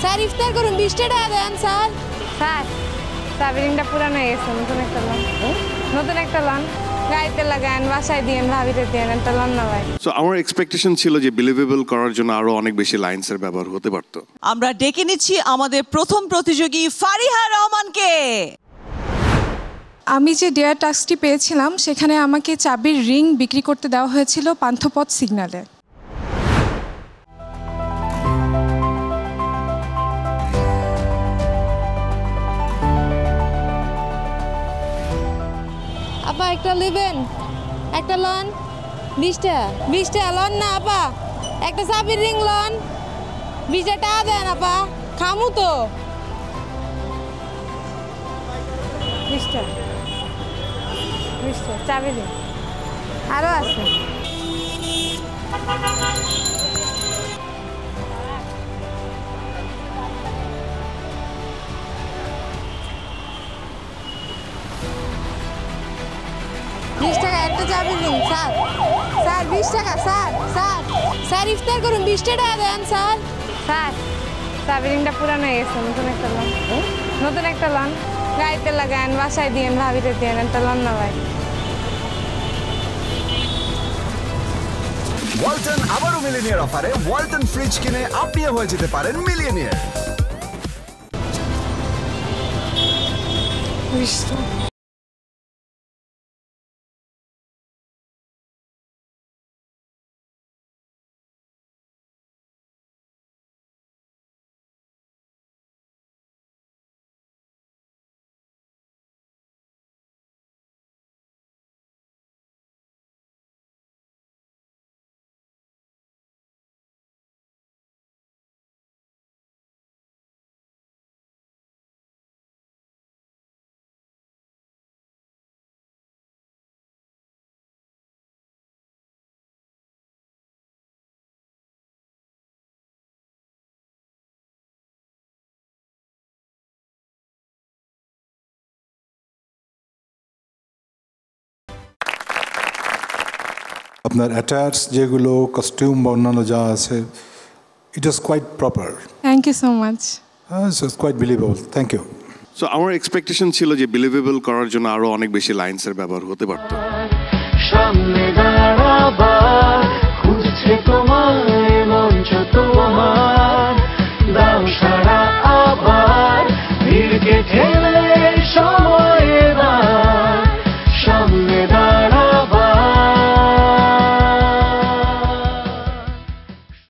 Sir ইফতার করুন 20 টাকা দেন sir. Sir সাবিরিংটা পুরানো হয়ে গেছে, নতুন একটা লন। নতুন একটা লন গাড়িতে লাগান, বাসায় দিয়েন, ভাবিতে দিয়েন, একটা লন না ভাই। সো আমার এক্সপেকটেশন ছিল যে বিলিভেবল করার জন্য আরো অনেক বেশি লাইন্সের ব্যবহার হতে পারতো। আমরা ডেকে নিচ্ছি আমাদের প্রথম প্রতিযোগী ফারিহা রহমানকে। আমি যে ডেয়ার টাস্কটি পেয়েছিলাম সেখানে আমাকে চাবির রিং বিক্রি করতে দেওয়া হয়েছিল পান্থপথ সিগন্যালে। আপা একটা নেবেন, একটা লন 20 টাকা। 20 টাকা লন না আপা, একটা চাবির রিং লন 20 টাকা দেন আপা, খামু তো। 20 টাকা, 20 টাকা চাবি দিন। আরো আছে। টাকা একটা চাবির রিং স্যার। স্যার 20 টাকা স্যার। স্যার স্যার ইফতার করুন 20 টাকা দেন স্যার। স্যার সাবিরিংটা পুরানো হয়ে গেছে, নতুন একটা লন। নতুন একটা লন গাড়িতে লাগান, বাসায় দিয়েন, ভাবিতে দিয়েন, একটা লন না ভাই। ওয়ালটন আবারও মিলিনিয়ার অফারে ওয়ালটন ফ্রিজ কিনে আপনিও হয়ে যেতে পারেন মিলিয়নিয়ার। আপনার অ্যাটায়ার্স যেগুলো কস্টিউম বা অন্যান্য যা আছে, it is quite proper. Thank you so much. It's quite believable. Thank you. So আমার এক্সপেকটেশন ছিল যে বিলিভেবল করার জন্য আরো অনেক বেশি লাইন্সের ব্যবহার হতে পারতো। সামনে দাঁড়াবার